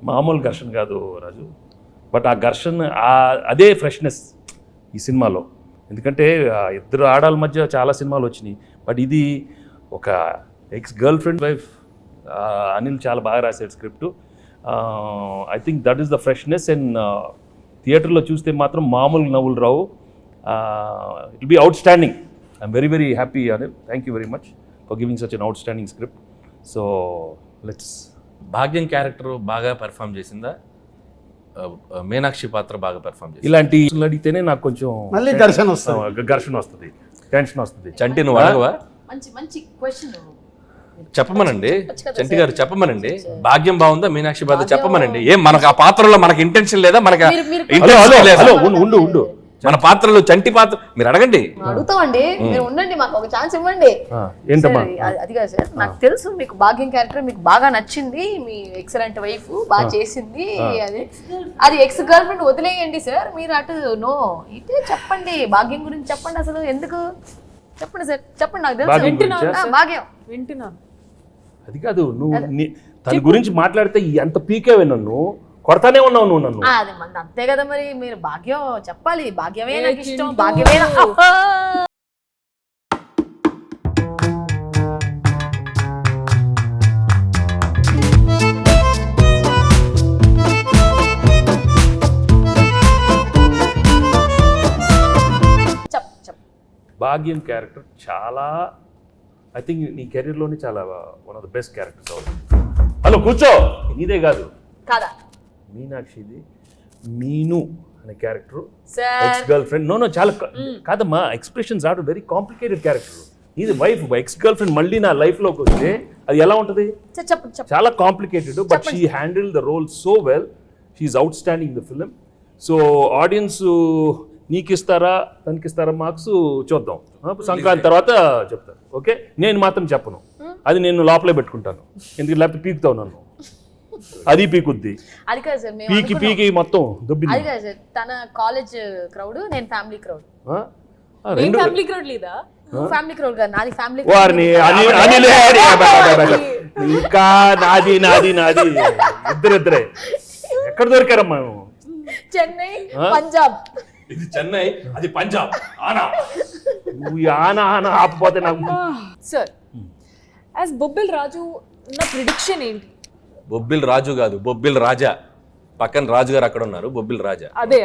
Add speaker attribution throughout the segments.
Speaker 1: మామూలు ఘర్షణ కాదు రాజు, బట్ ఆ ఘర్షణ అదే ఫ్రెష్నెస్ ఈ సినిమాలో. ఎందుకంటే ఇద్దరు ఆడాల మధ్య చాలా సినిమాలు వచ్చినాయి, బట్ ఇది ఒక ex girl friend wife. Anil చాలా బాగా రాశాడు script. I think that is the freshness. And థియేటర్లో చూస్తే మాత్రం మామూలు నవ్వులు రావు. It will be outstanding. I'm very very happy Anil. Thank you very much for giving such an outstanding script. So let's.
Speaker 2: Bhagyam character బాగా perform చేసిందా, మీనాక్షి పాత్ర బాగా పెర్ఫామ్ చేసింది?
Speaker 1: ఇలాంటి అడిగితేనే నాకు కొంచెం
Speaker 3: మళ్ళీ ఘర్షణ
Speaker 1: వస్తుంది, టెన్షన్ వస్తుంది.
Speaker 2: చంటి నువ్వు అడగవా?
Speaker 4: మంచి క్వశ్చన్
Speaker 2: చెప్పమనండి, చంటి గారు చెప్పమనండి. భాగ్యం బాగుందా, మీనాక్షి పాత్ర చెప్పమనండి. ఏం మనకు ఆ పాత్రలో మనకి ఇంటెన్షన్ లేదా? మనకి
Speaker 1: ఉండు
Speaker 2: మన పాత్రలో చంటి పాత్ర మీరు అడగండి.
Speaker 4: అడుగుతామండి, మీరు ఉండండి, మాకు ఒక ఛాన్స్ ఇవ్వండి.
Speaker 1: ఏంటమ్మా
Speaker 4: అది కాదు సార్, నాకు తెలుసు మీకు భాగ్యం క్యారెక్టర్ మీకు బాగా నచ్చింది, మీ ఎక్సలెంట్ వైఫ్ బాగా చేసింది. అది ఎక్స్ గర్ల్ ఫ్రెండ్ వదిలేయండి సార్, మీరు అటు నో ఇటే చెప్పండి, భాగ్యం గురించి చెప్పండి. అసలు ఎందుకు చెప్పండి సార్, చెప్పండి. నాకు తెలుసు భాగ్యం
Speaker 5: వింటున్నాను.
Speaker 1: అది కాదు, నువ్వు తన గురించి మాట్లాడితే ఎంత పీకేవే, నన్ను కొడతానే ఉన్నావు నువ్వు నన్ను.
Speaker 4: అది మంది అంతే కదా మరి, మీరు భాగ్యం చెప్పాలి. భాగ్యమే నాకు ఇష్టం, భాగ్యమే
Speaker 1: భాగ్యం క్యారెక్టర్ చాలా, ఐ థింక్ నీ కెరీర్లోనే చాలా one of the best characters అవుతుంది. హలో కూర్చో, నీదే కాదు
Speaker 4: కాదా
Speaker 1: మీనాక్షిది. మీను అనే character ex girl friend. No చాలా కాదమ్మా, expressions are very complicated character. ఇది వైఫ్ ఎక్స్ గర్ల్ ఫ్రెండ్ మళ్ళీ నా లైఫ్లోకి వస్తే అది ఎలా ఉంటుంది? చాలా complicated, but she handle the role so well. She's outstanding the film. So audience నీకు ఇస్తారా తనకిస్తారా మార్క్స్ చూద్దాం, సంక్రాంతి తర్వాత చెప్తారు. ఓకే, నేను మాత్రం చెప్పను, అది నేను లోపలే పెట్టుకుంటాను. ఎందుకు లేకపోతే పీకుతావు నన్ను, అది పీకుద్ది.
Speaker 4: అది కాదు సార్,
Speaker 1: పీకి మొత్తం దుబ్బింది.
Speaker 4: అది కాదు సార్, తన కాలేజ్ క్రౌడ్, నేను ఫ్యామిలీ క్రౌడ్.
Speaker 5: ఫ్యామిలీ క్రౌడ్ లేదా?
Speaker 4: ఫ్యామిలీ క్రౌడ్ కాదు, నాది ఫ్యామిలీ.
Speaker 1: వారిని ఇంకా నాది ఇద్దరే ఎక్కడ దొరికారమ్మా?
Speaker 4: చెన్నై, పంజాబ్.
Speaker 2: ఇది చెన్నై, అది పంజాబ్.
Speaker 1: నువ్వు ఆనా ఆపపోతే నాకు.
Speaker 5: సార్ యాజ్ బొబ్బిల్ రాజు నా ప్రిడిక్షన్ ఏంటి?
Speaker 2: బొబ్బిల్ రాజు కాదు, బొబ్బిల్ రాజా. పక్కన రాజు గారు అక్కడ ఉన్నారు, బొబ్బిల్ రాజా.
Speaker 5: అదే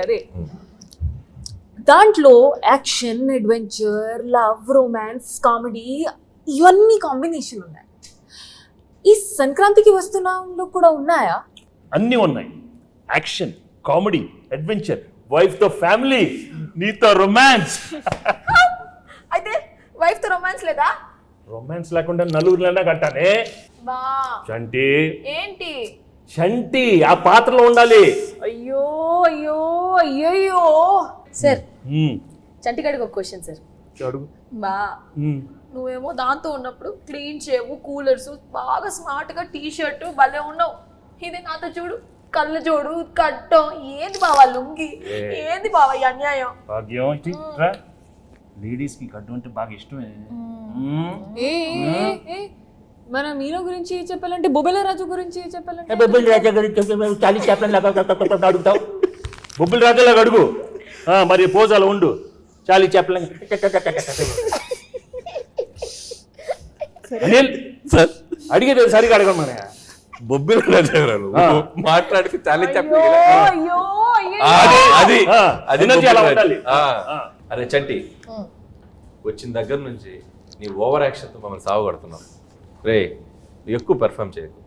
Speaker 5: దాంట్లో action, adventure, love, romance, comedy ఇవన్నీ కాంబినేషన్ ఉన్నాయి. ఈ సంక్రాంతికి వస్తున్నాలో కూడా ఉన్నాయా?
Speaker 1: అన్నీ ఉన్నాయి. యాక్షన్, కామెడీ, అడ్వెంచర్, వైఫ్ తో ఫ్యామిలీ, నీతో రొమాన్స్.
Speaker 4: అయితే వైఫ్ తో రొమాన్స్ లేదా?
Speaker 1: రొమాన్స్ లేకుండా నలుగురిలోనే కట్టానే. చంటి
Speaker 4: ఏంటి?
Speaker 1: చంటి ఆ పాత్రలో ఉండాలి.
Speaker 4: అయ్యో అయ్యో అయ్యో సార్, చంటిగాడికి ఒక క్వశ్చన్ సార్.
Speaker 1: అడుగు.
Speaker 4: బా నువ్వేమో దాంతో ఉన్నప్పుడు క్లీన్ చేయవు, కూలర్స్, బాగా స్మార్ట్ గా టీ షర్ట్ భలే ఉన్నావు. ఇది నాతో చూడు, కళ్ళు చూడు, కట్టం. ఏది బావా లుంగి, ఏది బావా ఈ అన్యాయం?
Speaker 1: లేడీస్ కి కట్టు అంటే బాగా ఇష్టమే.
Speaker 5: మన మీనో గురించి చెప్పాలంటే, బొబ్బిల రాజు గురించి చెప్పాలంటే,
Speaker 1: బొబ్బిల్ రాజా గురించి చాలీ చెప్పండి. అడుగుతావు బొబ్బిల్ రాజాలాగా అడుగు, మరి పోజాలు ఉండు. చాలీ చెప్పలేం. అడిగేది సరిగా అడగం. మన
Speaker 2: బొబ్బిల్ రాజా గారు మాట్లాడితే చాలీ చెప్పండి. అరే చంటి, వచ్చిన దగ్గర నుంచి నీ ఓవర్ యాక్షన్తో మమ్మల్ని సాగుగడుతున్నావు. రే ఎక్కువ పెర్ఫామ్ చేయకు.